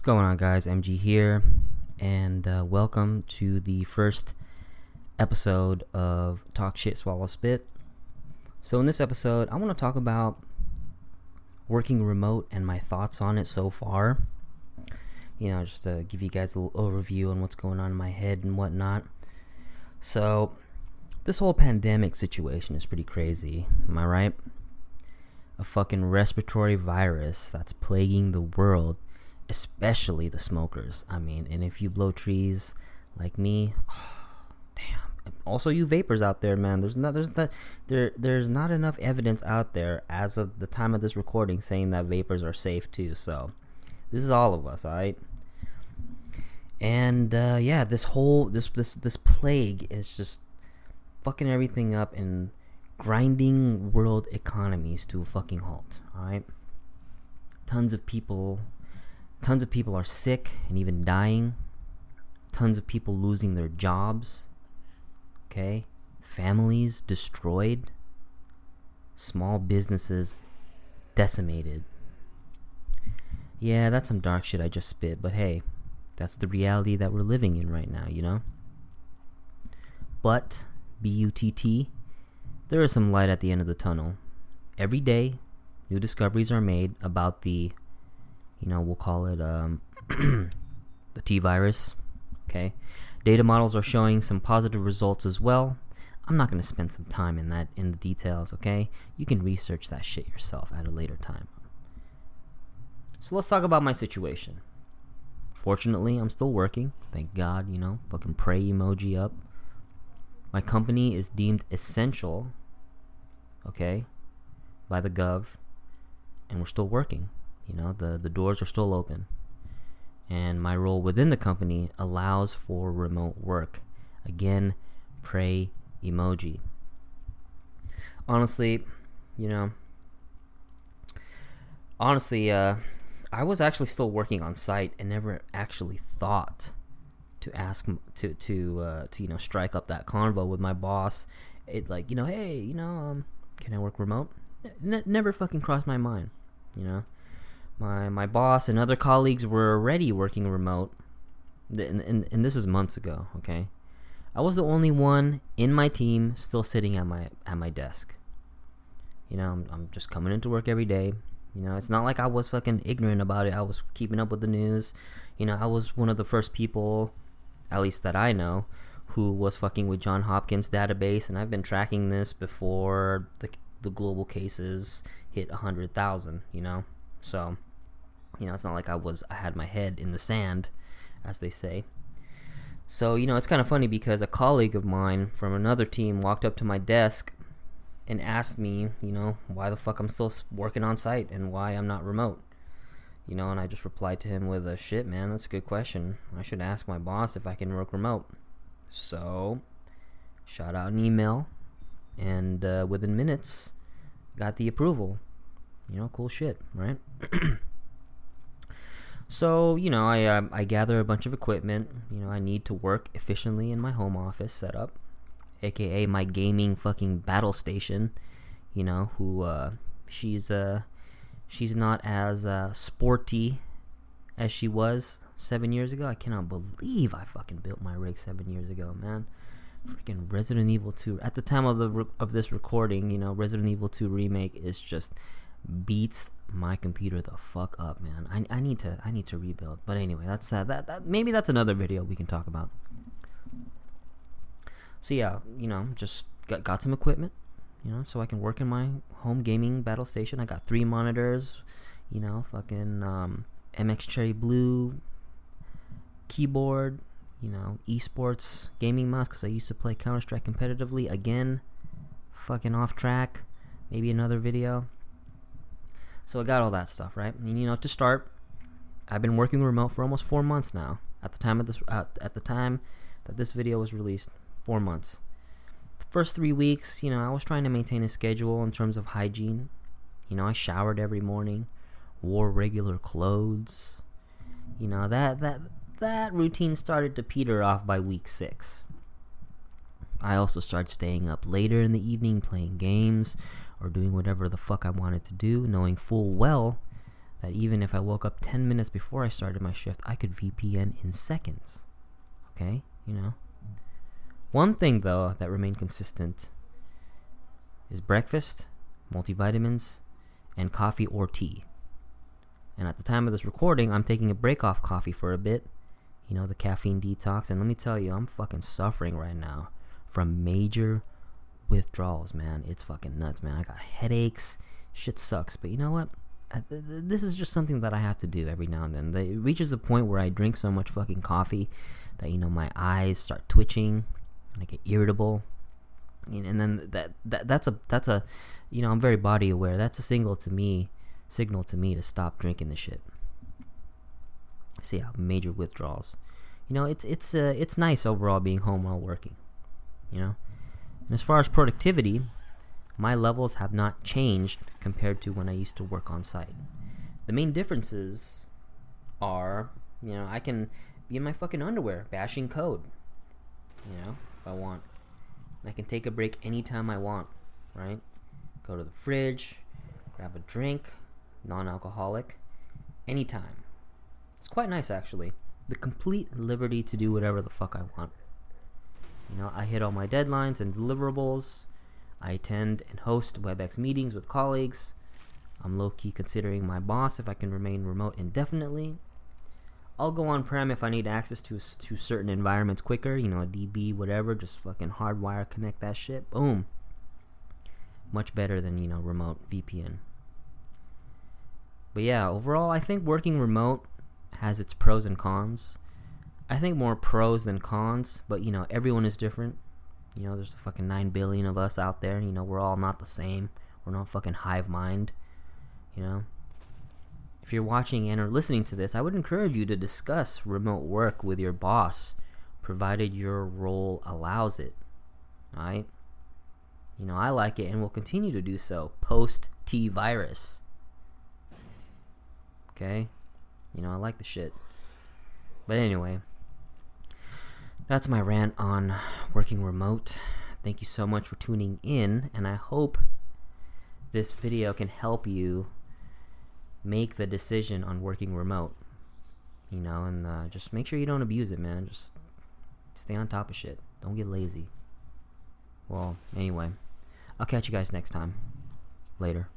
going on, guys? MG here, and welcome to the first episode of Talk Shit, Swallow Spit. So in this episode, I want to talk about working remote and my thoughts on it so far. You know, just to give you guys a little overview on what's going on in my head and whatnot. So, this whole pandemic situation is pretty crazy, am I right? A fucking respiratory virus that's plaguing the world, especially the smokers. I mean, and if you blow trees like me, damn. Also, you vapors out there, man. There's not enough evidence out there as of the time of this recording saying that vapors are safe too. So, this is all of us, all right? And yeah, this plague is just fucking everything up and grinding world economies to a fucking halt. All right, tons of people are sick and even dying. Tons of people losing their jobs. Okay, families destroyed. Small businesses decimated. Yeah, that's some dark shit I just spit, but hey, that's the reality that we're living in right now, you know? But, B-U-T-T, there is some light at the end of the tunnel. Every day, new discoveries are made about the, you know, we'll call it the T-virus, okay? Data models are showing some positive results as well. I'm not going to spend some time in the details, okay? You can research that shit yourself at a later time. So let's talk about my situation. Fortunately, I'm still working. Thank God, you know. Fucking pray emoji up. My company is deemed essential, okay, by the gov, and we're still working. You know, the doors are still open. And my role within the company allows for remote work. Again, pray emoji. Honestly, you know, I was actually still working on site and never actually thought to ask to you know, strike up that convo with my boss. It like, you know, hey, you know, can I work remote? Never fucking crossed my mind. You know, my boss and other colleagues were already working remote, and this is months ago. Okay, I was the only one in my team still sitting at my desk. You know, I'm just coming into work every day. You know, it's not like I was fucking ignorant about it. I was keeping up with the news. You know, I was one of the first people, at least that I know, who was fucking with John Hopkins database, and I've been tracking this before the global cases hit 100,000, you know? So, you know, it's not like I had my head in the sand, as they say. So, you know, it's kind of funny because a colleague of mine from another team walked up to my desk and asked me, you know, why the fuck I'm still working on site and why I'm not remote. You know, and I just replied to him with a shit, man, that's a good question. I should ask my boss if I can work remote. So, shot out an email, and within minutes, got the approval. You know, cool shit, right? So, you know, I gather a bunch of equipment. You know, I need to work efficiently in my home office setup, aka my gaming fucking battle station. You know, who she's not as sporty as she was 7 years ago. I cannot believe I fucking built my rig 7 years ago, man. Freaking Resident Evil 2. At the time of this recording, you know, Resident Evil 2 remake is just beats my computer the fuck up, man. I need to rebuild. But anyway, that's that maybe that's another video we can talk about. So yeah, you know, just got some equipment, you know, so I can work in my home gaming battle station. I got 3 monitors, you know, fucking MX Cherry Blue keyboard, you know, esports gaming mouse, because I used to play Counter-Strike competitively. Again, fucking off track, maybe another video. So I got all that stuff, right? And, you know, to start, I've been working remote for almost 4 months now. At the time that this video was released, 4 months. The first 3 weeks, you know, I was trying to maintain a schedule in terms of hygiene. You know, I showered every morning, wore regular clothes. You know, that routine started to peter off by week 6. I also started staying up later in the evening playing games or doing whatever the fuck I wanted to do, knowing full well that even if I woke up 10 minutes before I started my shift, I could VPN in seconds. Okay? You know? One thing, though, that remained consistent is breakfast, multivitamins, and coffee or tea. And at the time of this recording, I'm taking a break off coffee for a bit. You know, the caffeine detox. And let me tell you, I'm fucking suffering right now from major withdrawals, man. It's fucking nuts, man. I got headaches. Shit sucks. But you know what? This is just something that I have to do every now and then. It reaches a point where I drink so much fucking coffee that, you know, my eyes start twitching and I get irritable. And then that's a you know, I'm very body aware. That's a signal to me to stop drinking the shit. See how major withdrawals. You know, it's nice overall being home while working. You know, and as far as productivity, my levels have not changed compared to when I used to work on site. The main differences are, you know, I can be in my fucking underwear bashing code. You know, if I want. I can take a break anytime I want, right? Go to the fridge, grab a drink, non-alcoholic, anytime. It's quite nice, actually. The complete liberty to do whatever the fuck I want. You know, I hit all my deadlines and deliverables. I attend and host WebEx meetings with colleagues. I'm low-key considering my boss if I can remain remote indefinitely. I'll go on-prem if I need access to certain environments quicker. You know, a DB, whatever. Just fucking hardwire connect that shit. Boom. Much better than, you know, remote VPN. But yeah, overall, I think working remote has its pros and cons. I think more pros than cons, but, you know, everyone is different. You know, there's fucking 9 billion of us out there. You know, we're all not the same. We're not fucking hive mind. You know? If you're watching and or listening to this, I would encourage you to discuss remote work with your boss, provided your role allows it. Alright? You know, I like it and will continue to do so post T-virus. Okay? You know, I like the shit. But anyway, that's my rant on working remote. Thank you so much for tuning in, and I hope this video can help you make the decision on working remote. You know, and just make sure you don't abuse it, man. Just stay on top of shit. Don't get lazy. Well, anyway, I'll catch you guys next time. Later.